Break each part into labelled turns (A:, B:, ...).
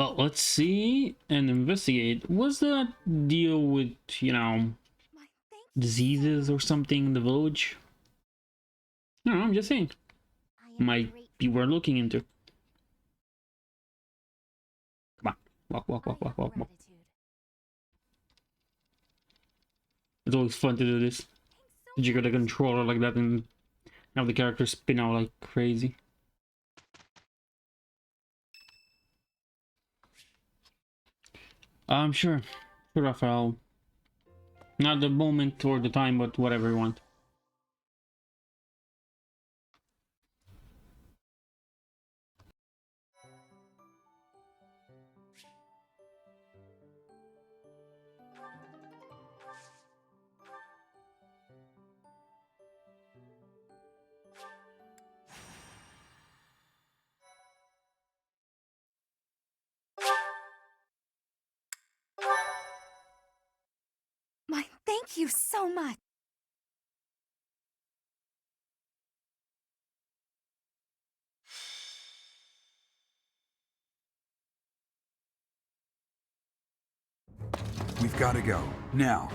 A: Well, let's see and investigate. What's that deal with, you know, diseases or something in the village? No, I'm just saying. Might be worth looking into. Come on. Walk, walk, walk, walk, walk, walk. It's always fun to do this. Did you get a controller like that and have the characters spin out like crazy? Sure. Sure, Raphael. Not the moment or the time, but whatever you want.
B: Thank you so much.
C: We've got to go. Now.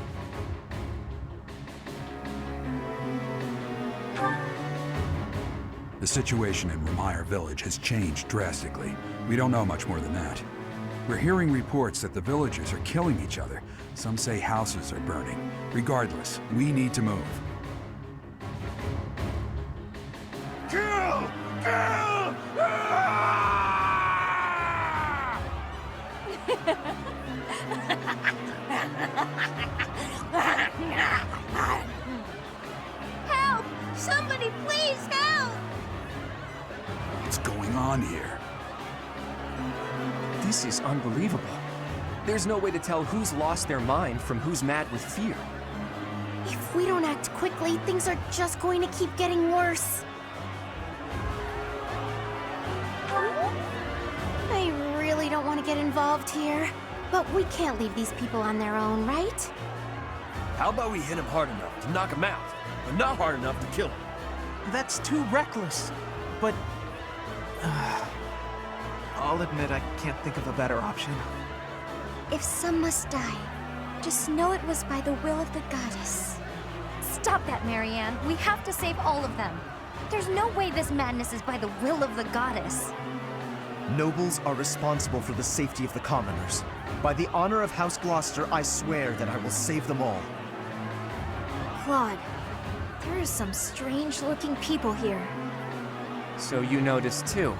C: The situation in Ramire Village has changed drastically. We don't know much more than that. We're hearing reports that the villagers are killing each other. Some say houses are burning. Regardless, we need to move. Kill! Kill!
B: Help! Somebody please help!
C: What's going on here?
D: This is unbelievable. There's no way to tell who's lost their mind from who's mad with fear.
B: If we don't act quickly, things are just going to keep getting worse. I really don't want to get involved here, but we can't leave these people on their own, right?
E: How about we hit him hard enough to knock him out, but not hard enough to kill him?
F: That's too reckless. But... I'll admit I can't think of a better option.
B: If some must die, just know it was by the will of the goddess.
G: Stop that, Marianne. We have to save all of them. There's no way this madness is by the will of the goddess.
F: Nobles are responsible for the safety of the commoners. By the honor of House Gloucester, I swear that I will save them all.
B: Claude, there are some strange-looking people here.
D: So you noticed too.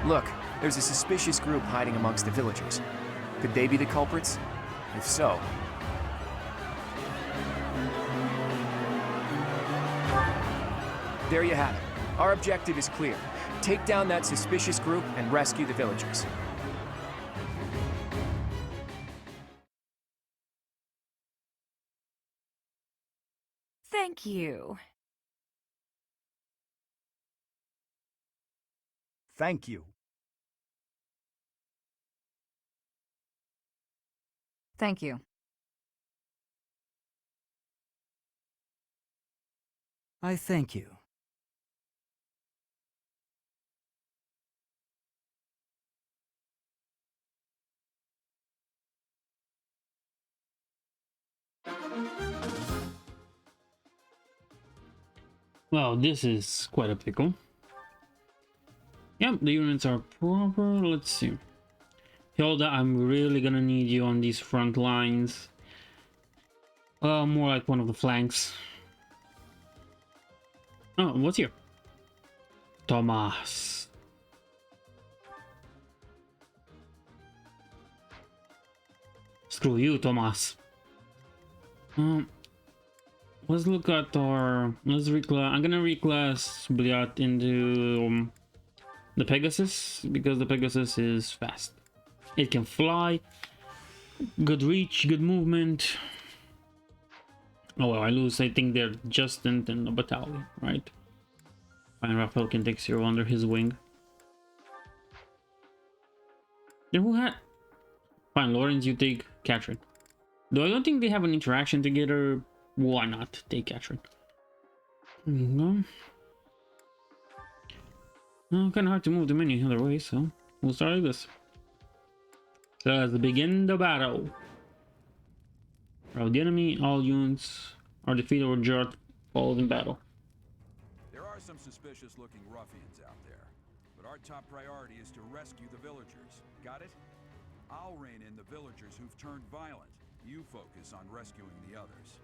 D: Look, there's a suspicious group hiding amongst the villagers. Could they be the culprits? If so... There you have it. Our objective is clear. Take down that suspicious group and rescue the villagers.
G: Thank you.
F: Thank you.
G: Thank you.
H: I thank you.
A: Well, this is quite a pickle. Yep, the units are proper. Let's see. Hilda, I'm really gonna need you on these front lines. More like one of the flanks. Oh, what's here? Thomas. Screw you, Thomas. Let's look at our... Let's reclass... I'm gonna reclass Byleth into the Pegasus, because the Pegasus is fast. It can fly, good reach, good movement. Oh well, I lose. I think they're just in the battalion, right? Fine, Raphael can take 0 under his wing. Then who had... Fine, Lawrence, you take Catherine. Though I don't think they have an interaction together. Why not take Catherine? No. Kind of hard to move them any other way, so We'll start like this. So let's begin the battle. Of the enemy, all units are defeated or jerked followed in battle.
C: There are some suspicious-looking ruffians out there, but our top priority is to rescue the villagers. Got it? I'll rein in the villagers who've turned violent. You focus on rescuing the others.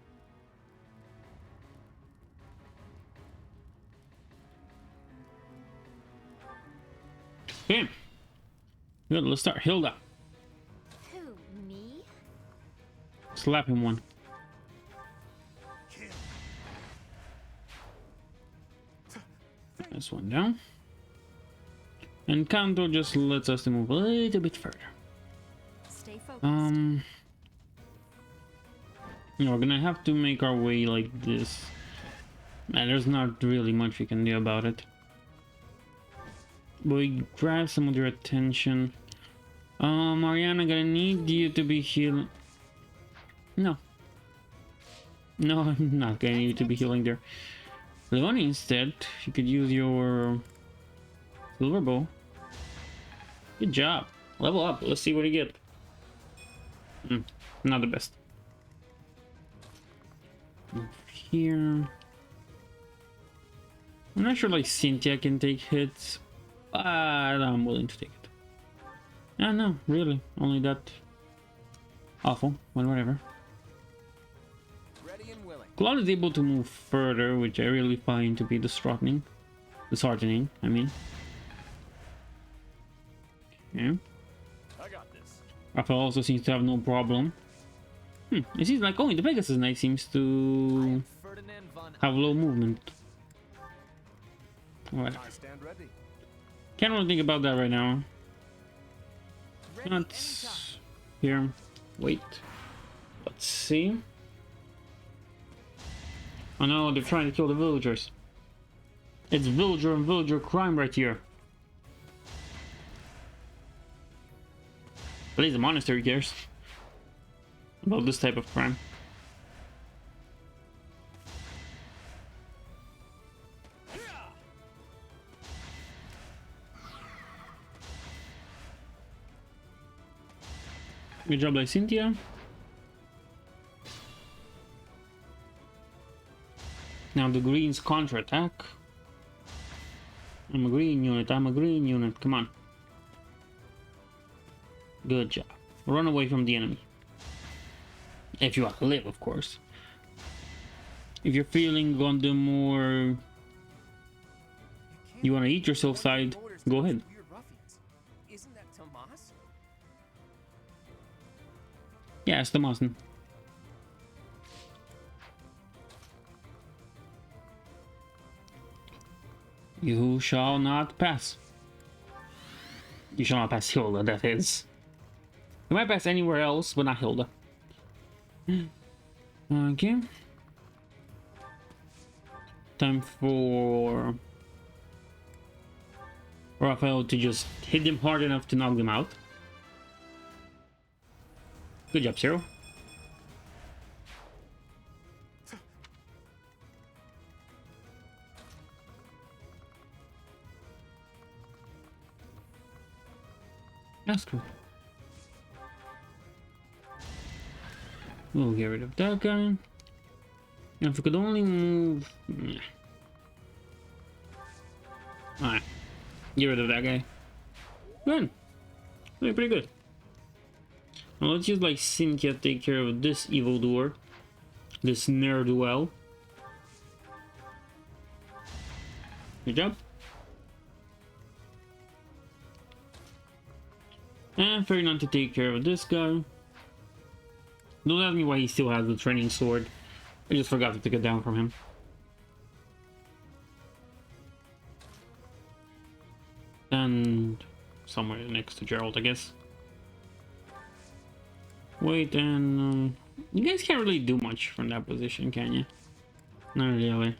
A: Okay. Good, let's start. Hilda.
G: Who, me?
A: Slap him one. This one down. And Kanto just lets us to move a little bit further.
G: Stay focused.
A: We're gonna have to make our way like this. And there's not really much we can do about it. But we grab some of their attention. Mariana, gonna need you to be healing. No. No, I'm not gonna need you to be healing there. Leonie, instead, you could use your silver bow. Good job. Level up. Let's see what you get. Not the best. Move here. I'm not sure like Cynthia can take hits, but I'm willing to take it. Yeah, no, really. Only that awful. Well, whatever.
D: Ready and willing.
A: Claude is able to move further, which I really find to be disheartening. Disheartening, I mean. Okay.
E: I got this.
A: Raphael also seems to have no problem. It seems like only the Pegasus Knight seems to
D: Ferdinand von
A: have low movement. Alright.
F: I stand ready.
A: Can't really think about that right now.
D: Ready
A: Not
D: anytime.
A: here. Wait. Let's see. Oh no, they're trying to kill the villagers. It's villager and villager crime right here. At least the monastery cares about this type of crime. Good job by Cynthia. Now the Greens counter-attack. I'm a green unit, I'm a green unit, come on. Good job. Run away from the enemy. If you want to live, of course. If you're feeling on the more you want to eat yourself side, go ahead.
D: Weird ruffians. Isn't that Tomas?
A: Yeah, it's the Mosin. You shall not pass. You shall not pass Hilda, that is. You might pass anywhere else, but not Hilda. Okay. Time for Raphael to just hit them hard enough to knock them out. Good job, Zero. That's cool. We'll get rid of that guy. And if we could only move... Alright. Get rid of that guy. Good. Doing pretty good. Now let's use like Cynthia to take care of this evildoer. This ne'er-do-well. Good job. And Ferdinand to take care of this guy. Don't ask me why he still has the training sword. I just forgot to take it down from him. And somewhere next to Gerald, I guess. Wait, and you guys can't really do much from that position, can you? Not really.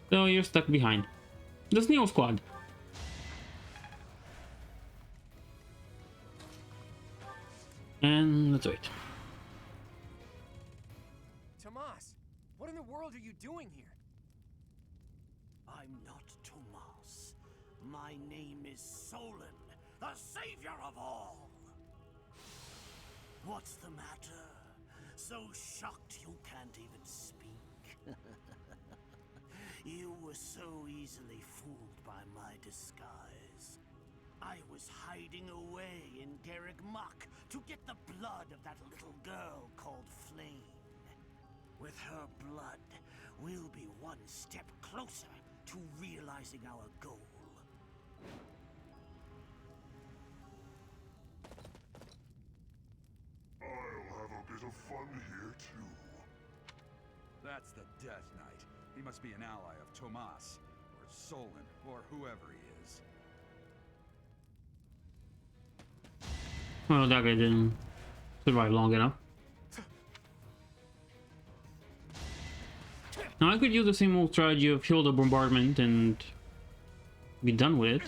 A: So you're stuck behind. The Neo Squad. And let's wait.
D: Tomas, what in the world are you doing here?
I: I'm not Tomas. My name is Solon. the savior of all. What's the matter? So shocked you can't even speak? You were so easily fooled by my disguise. I was hiding away in Garreg Mach to get the blood of that little girl called Flame. With her blood, we'll be one step closer to realizing our goal.
J: I'll have a bit of fun here, too.
C: That's the Death Knight. He must be an ally of Tomas, or Solon, or whoever he is.
A: Well, that guy didn't survive long enough. Now I could use the same old strategy of heal the bombardment and be done with it.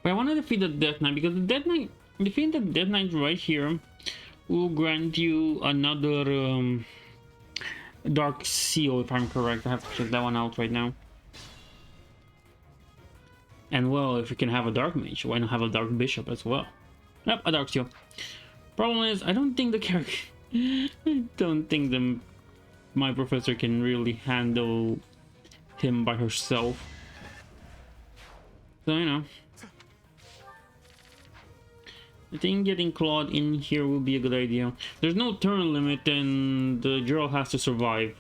A: But I want to defeat the Death Knight because the Death Knight, defeating the Death Knight right here will grant you another Dark Seal, if I'm correct. I have to check that one out right now. And well, if you can have a Dark Mage, why not have a Dark Bishop as well? Yep, a Dark Seal. Problem is, I don't think the character... I don't think my professor can really handle him by herself. So, you know. I think getting Claude in here would be a good idea. There's no turn limit and the girl has to survive.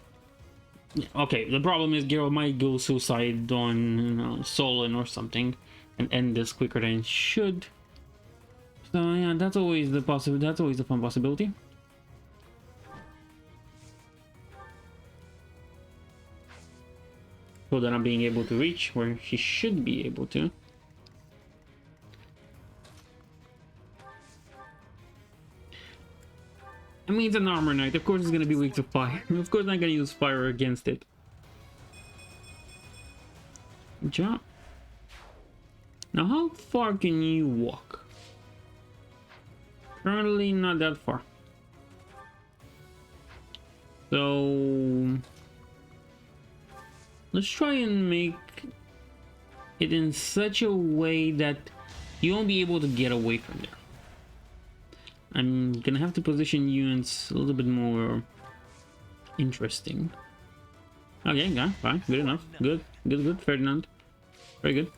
A: Okay, the problem is girl might go suicide on Solon or something and end this quicker than it should. So yeah, that's always the possibility. That's always a fun possibility. So that I'm being able to reach where she should be able to. I mean, it's an armor knight. Of course, it's gonna be weak to fire. Of course, I'm gonna use fire against it. Jump. Now, how far can you walk? Currently, not that far. So let's try and make it in such a way that you won't be able to get away from there. I'm gonna have to position units a little bit more interesting. Okay, yeah, fine, good enough. Good, Ferdinand. Very good.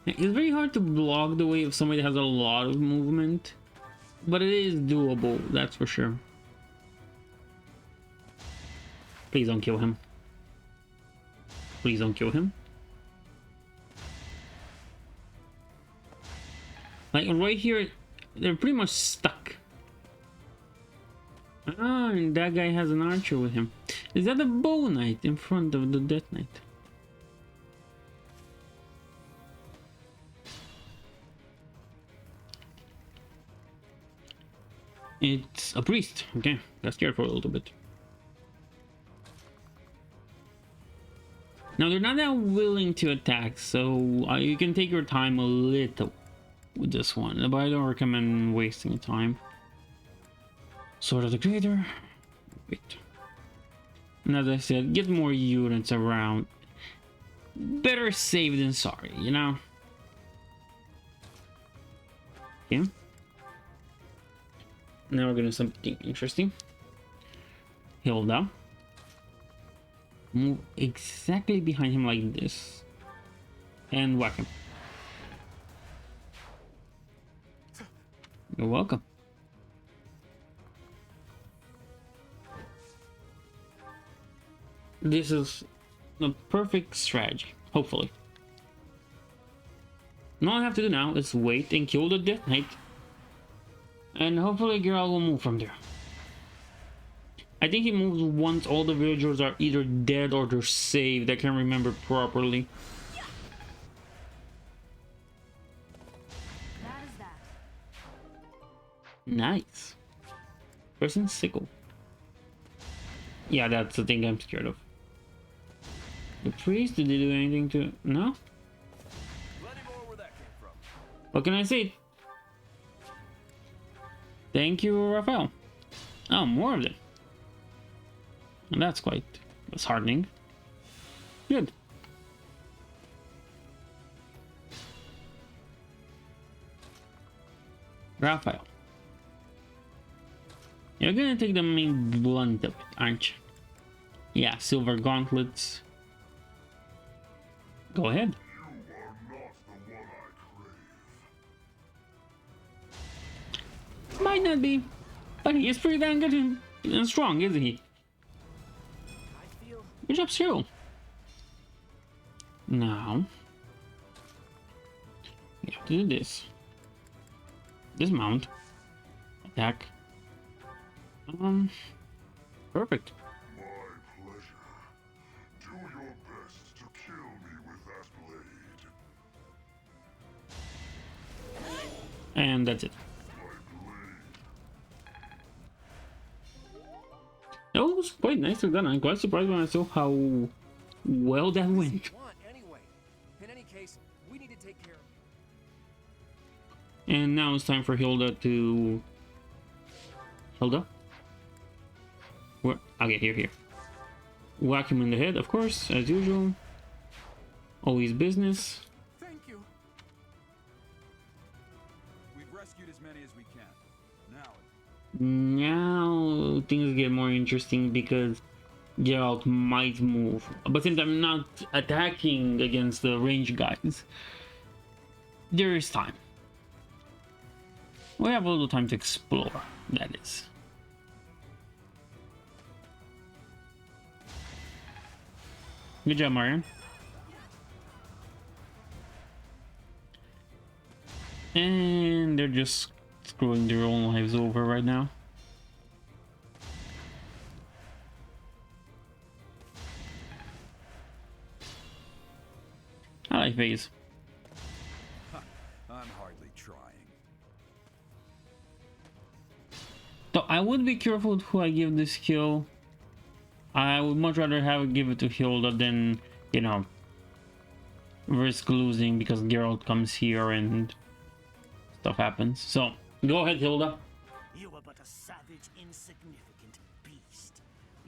A: It's very hard to block the way of somebody that has a lot of movement, but it is doable, that's for sure. Please don't kill him. Please don't kill him. Like right here, they're pretty much stuck. Ah, and that guy has an archer with him. Is that a bow knight in front of the Death Knight? It's a priest. Okay, got scared for a little bit. Now they're not that willing to attack, so you can take your time a little with this one, but I don't recommend wasting time. Sword of the Creator. Wait. And as I said, get more units around. Better safe than sorry, you know? Okay. Now we're gonna do something interesting. Hilda. Move exactly behind him like this. And whack him. You're welcome. This is the perfect strategy, hopefully. And all I have to do now is wait and kill the Death Knight. And hopefully Geralt will move from there. I think he moves once all the villagers are either dead or they're saved. I can't remember properly.
G: That is that.
A: Nice. Person sickle. Yeah, that's the thing I'm scared of. The priest, did they do anything to... No?
E: Plenty more where that came from.
A: What can I say? Thank you, Raphael. Oh, more of them. And that's quite disheartening. Good. Raphael. You're gonna take the main blunt of it, aren't you? Yeah, silver gauntlets. Go ahead. Might not be, but he is pretty damn good and strong, isn't he? Good job, Cyril. Now, we have to do this. Dismount. Attack. Perfect.
J: My pleasure. Do your best to kill me with that blade.
A: And that's it. That was quite nicely done. I'm quite surprised when I saw how well that went.
D: Anyway, in any case, we need to take care of
A: And now it's time for Hilda to... Hilda? Where? Okay, here. Whack him in the head, of course, as usual. Always business.
C: Thank you. We've rescued as many as we can.
A: Now things get more interesting because Geralt might move, but since I'm not attacking against the range guys, there is time. We have a little time to explore, that is. Good job, Marion. And they're just screwing their own lives over right now. I like Vase.
C: I'm hardly trying.
A: So I would be careful with who I give this kill. I would much rather give it to Hilda than, you know, risk losing because Geralt comes here and stuff happens. So go ahead, Hilda.
I: You are but a savage, insignificant beast.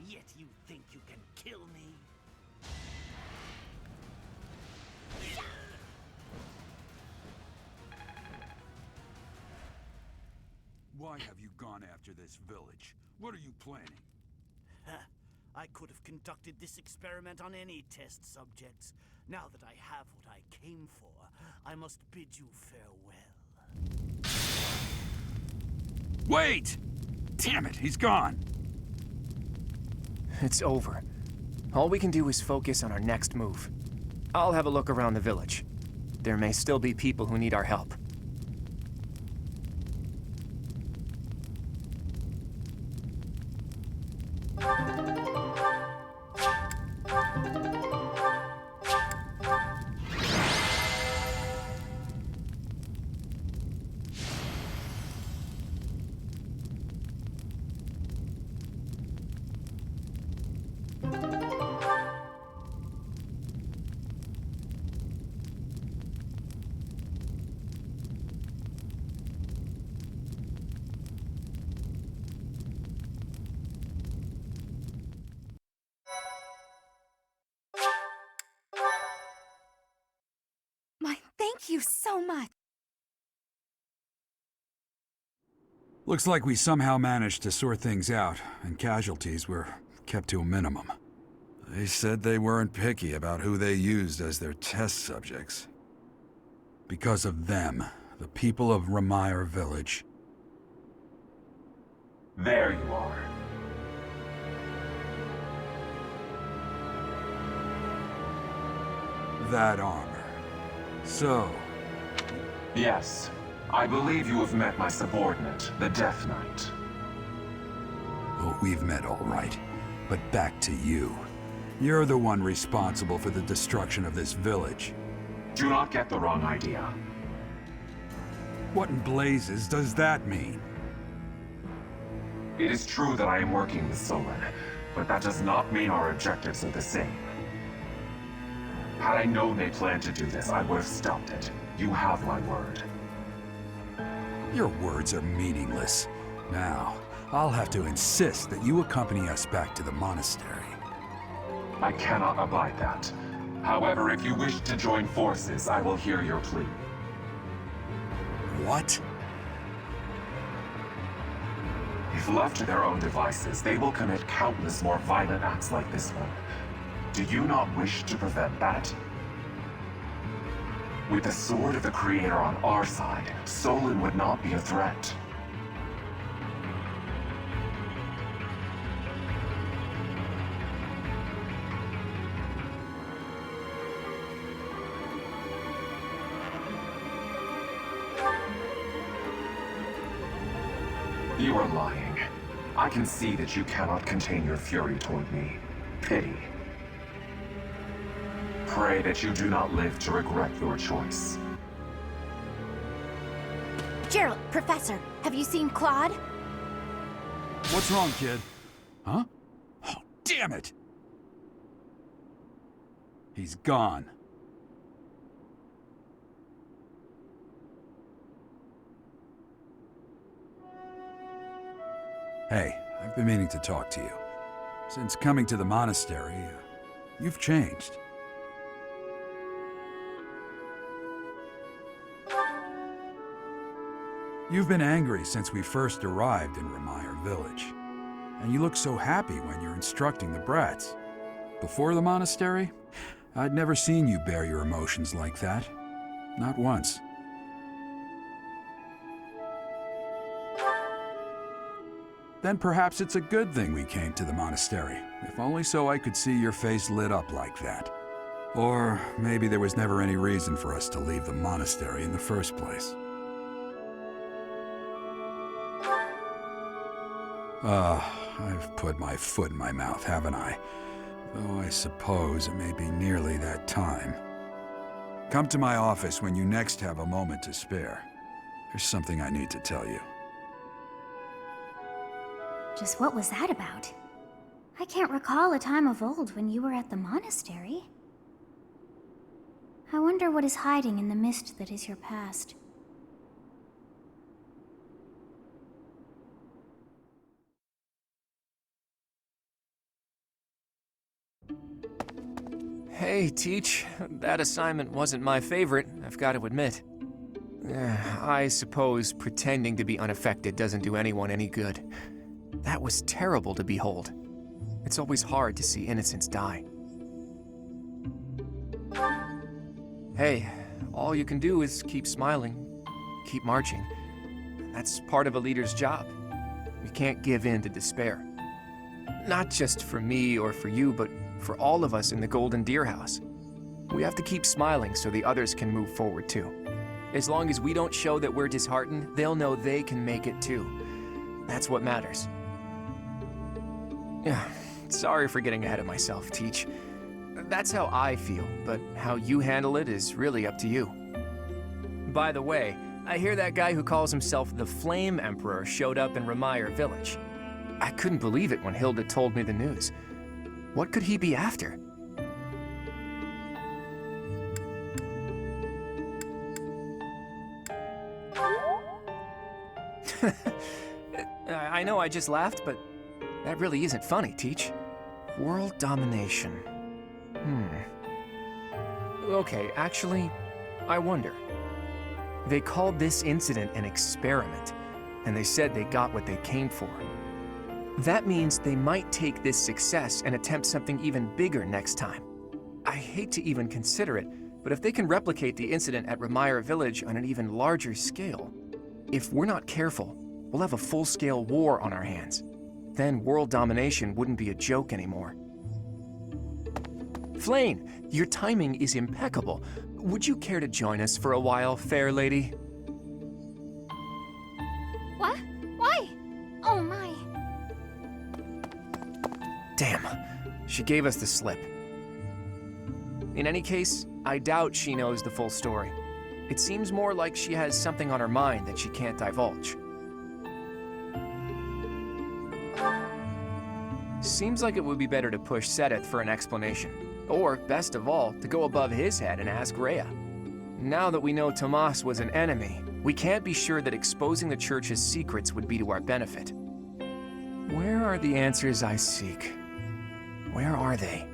I: Yet you think you can kill me?
C: Why have you gone after this village? What are you planning?
I: I could have conducted this experiment on any test subjects. Now that I have what I came for, I must bid you farewell.
C: Wait! Damn it, he's gone.
D: It's over. All we can do is focus on our next move. I'll have a look around the village. There may still be people who need our help.
G: Thank you so much.
C: Looks like we somehow managed to sort things out, and casualties were kept to a minimum. They said they weren't picky about who they used as their test subjects. Because of them, the people of Ramire Village.
K: There you are.
C: That armor. So...
K: Yes. I believe you have met my subordinate, the Death Knight.
C: Oh, we've met all right. But back to you. You're the one responsible for the destruction of this village.
K: Do not get the wrong idea.
C: What in blazes does that mean?
K: It is true that I am working with Solon, but that does not mean our objectives are the same. Had I known they planned to do this, I would have stopped it. You have my word.
C: Your words are meaningless. Now, I'll have to insist that you accompany us back to the monastery.
K: I cannot abide that. However, if you wish to join forces, I will hear your plea.
C: What?
K: If left to their own devices, they will commit countless more violent acts like this one. Do you not wish to prevent that? With the sword of the Creator on our side, Solon would not be a threat. You are lying. I can see that you cannot contain your fury toward me. Pity. Pray that you do not live to regret your choice.
B: Gerald, Professor, have you seen Claude?
C: What's wrong, kid? Huh? Oh, damn it! He's gone. Hey, I've been meaning to talk to you. Since coming to the monastery, you've changed. You've been angry since we first arrived in Remire Village. And you look so happy when you're instructing the brats. Before the monastery, I'd never seen you bear your emotions like that. Not once. Then perhaps it's a good thing we came to the monastery, if only so I could see your face lit up like that. Or maybe there was never any reason for us to leave the monastery in the first place. I've put my foot in my mouth, haven't I? Though I suppose it may be nearly that time. Come to my office when you next have a moment to spare. There's something I need to tell you.
G: Just what was that about? I can't recall a time of old when you were at the monastery. I wonder what is hiding in the mist that is your past.
D: Hey, Teach. That assignment wasn't my favorite, I've got to admit. I suppose pretending to be unaffected doesn't do anyone any good. That was terrible to behold. It's always hard to see innocents die. Hey, all you can do is keep smiling, keep marching. That's part of a leader's job. We can't give in to despair. Not just for me or for you, but for all of us in the Golden Deer House. We have to keep smiling so the others can move forward too. As long as we don't show that we're disheartened, they'll know they can make it too. That's what matters. Yeah, sorry for getting ahead of myself, Teach. That's how I feel, but how you handle it is really up to you. By the way, I hear that guy who calls himself the Flame Emperor showed up in Remire Village. I couldn't believe it when Hilda told me the news. What could he be after? I know I just laughed, but that really isn't funny, Teach. World domination. Okay, actually, I wonder. They called this incident an experiment, and they said they got what they came for. That means they might take this success and attempt something even bigger next time. I hate to even consider it, but if they can replicate the incident at Remire Village on an even larger scale, if we're not careful, we'll have a full-scale war on our hands. Then world domination wouldn't be a joke anymore. Flayn, your timing is impeccable. Would you care to join us for a while, fair lady?
G: What? Why? Oh my.
D: Damn, she gave us the slip. In any case, I doubt she knows the full story. It seems more like she has something on her mind that she can't divulge. Seems like it would be better to push Seteth for an explanation. Or, best of all, to go above his head and ask Rhea. Now that we know Tomas was an enemy, We can't be sure that exposing the church's secrets would be to our benefit. Where are the answers I seek? Where are they?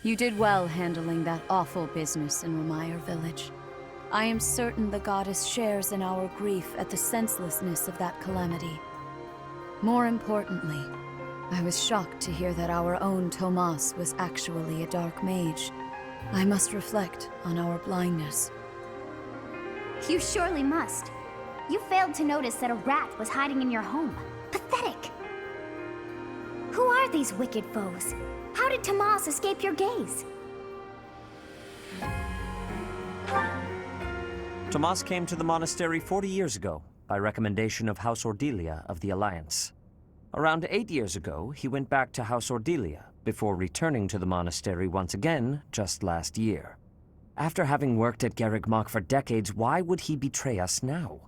L: You did well handling that awful business in Ramire Village. I am certain the goddess shares in our grief at the senselessness of that calamity. More importantly, I was shocked to hear that our own Tomas was actually a dark mage. I must reflect on our blindness.
G: You surely must. You failed to notice that a rat was hiding in your home. Pathetic! Who are these wicked foes? How did Tomas escape your gaze?
M: Tomas came to the monastery 40 years ago, by recommendation of House Ordelia of the Alliance. Around 8 years ago, he went back to House Ordelia, before returning to the monastery once again, just last year. After having worked at Garreg Mach for decades, why would he betray us now?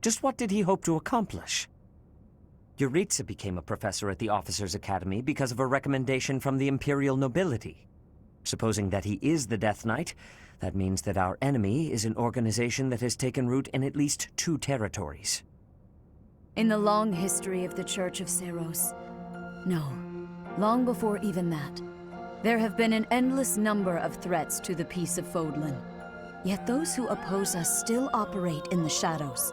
M: Just what did he hope to accomplish? Yuritsa became a professor at the Officers' Academy because of a recommendation from the Imperial nobility. Supposing that he is the Death Knight, that means that our enemy is an organization that has taken root in at least 2 territories.
L: In the long history of the Church of Seros, no, long before even that, there have been an endless number of threats to the peace of Fódlan. Yet those who oppose us still operate in the shadows.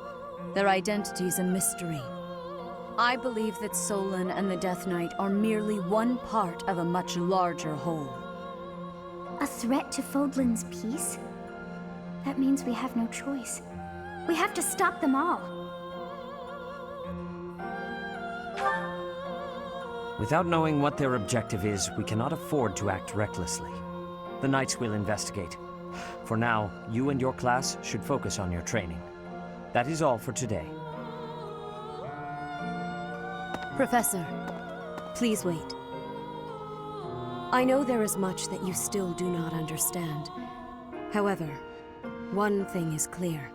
L: Their identity's a mystery. I believe that Solon and the Death Knight are merely one part of a much larger whole.
G: A threat to Fódlan's peace? That means we have no choice. We have to stop them all.
M: Without knowing what their objective is, we cannot afford to act recklessly. The Knights will investigate. For now, you and your class should focus on your training. That is all for today.
L: Professor, please wait. I know there is much that you still do not understand. However, one thing is clear.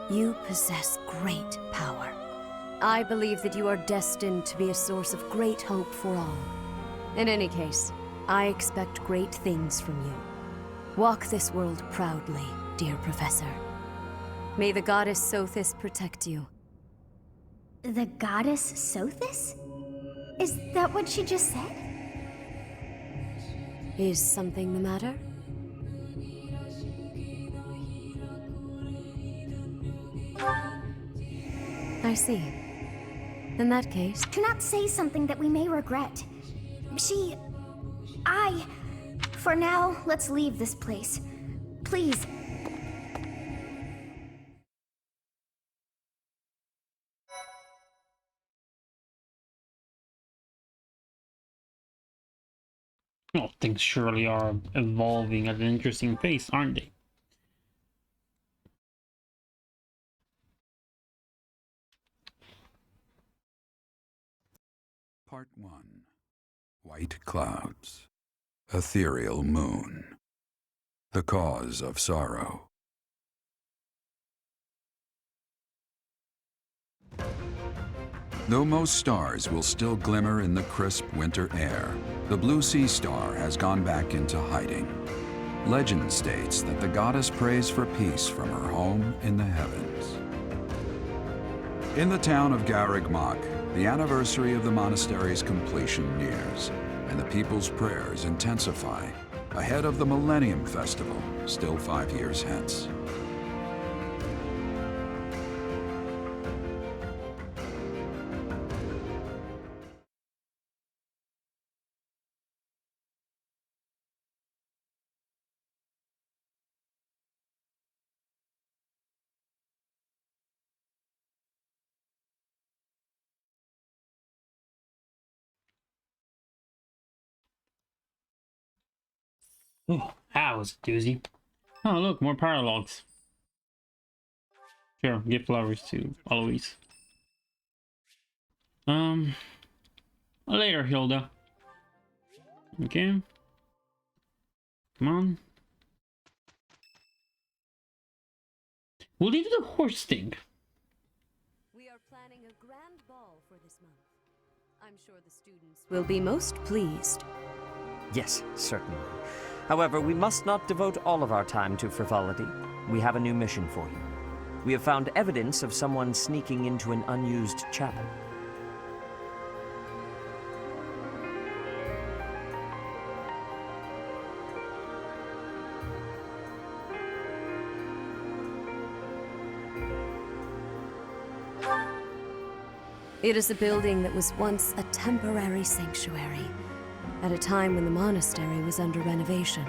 L: You possess great power. I believe that you are destined to be a source of great hope for all. In any case, I expect great things from you. Walk this world proudly, dear Professor. May the goddess Sothis protect you.
G: The goddess Sothis? Is that what she just said?
L: Is something the matter? I see. In that case...
G: Do not say something that we may regret. For now, let's leave this place. Please.
A: Well, things surely are evolving at an interesting pace, aren't they?
C: Part 1. White clouds. Ethereal moon. The cause of sorrow. Though most stars will still glimmer in the crisp winter air, the blue sea star has gone back into hiding. Legend states that the goddess prays for peace from her home in the heavens. In the town of Garreg Mach, the anniversary of the monastery's completion nears, and the people's prayers intensify ahead of the Millennium Festival, still 5 years hence.
A: Oh, that was a doozy. Oh, look, more paralogs. Sure, give flowers to Eloise. Later, Hilda. Okay. Come on. Will you do the horse thing?
L: We are planning a grand ball for this month. I'm sure the students will be most pleased.
M: Yes, certainly. However, we must not devote all of our time to frivolity. We have a new mission for you. We have found evidence of someone sneaking into an unused chapel.
L: It is a building that was once a temporary sanctuary, at a time when the monastery was under renovation.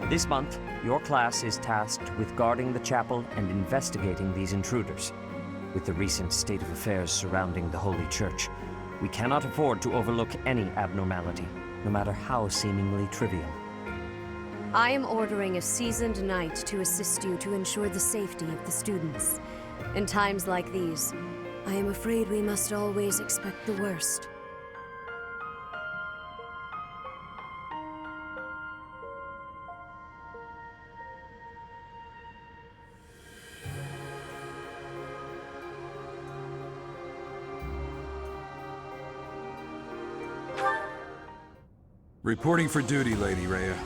M: This month, your class is tasked with guarding the chapel and investigating these intruders. With the recent state of affairs surrounding the Holy Church, we cannot afford to overlook any abnormality, no matter how seemingly trivial.
L: I am ordering a seasoned knight to assist you to ensure the safety of the students. In times like these, I am afraid we must always expect the worst.
C: Reporting for duty, Lady Rhea.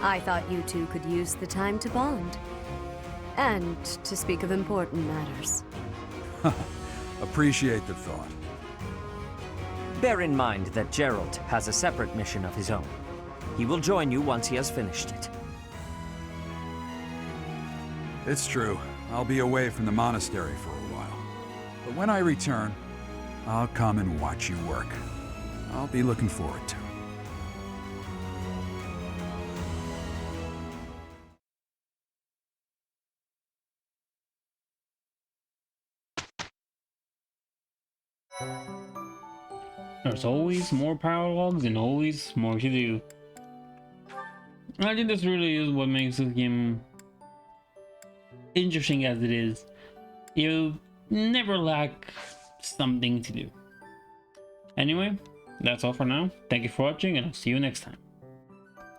L: I thought you two could use the time to bond. And to speak of important matters.
C: Appreciate the thought.
M: Bear in mind that Gerald has a separate mission of his own. He will join you once he has finished it.
C: It's true. I'll be away from the monastery for a while. But when I return, I'll come and watch you work. I'll be looking forward to it.
A: There's always more paralogs and always more to do. I think this really is what makes this game interesting as it is. You never lack something to do. Anyway, that's all for now. Thank you for watching, and I'll see you next time.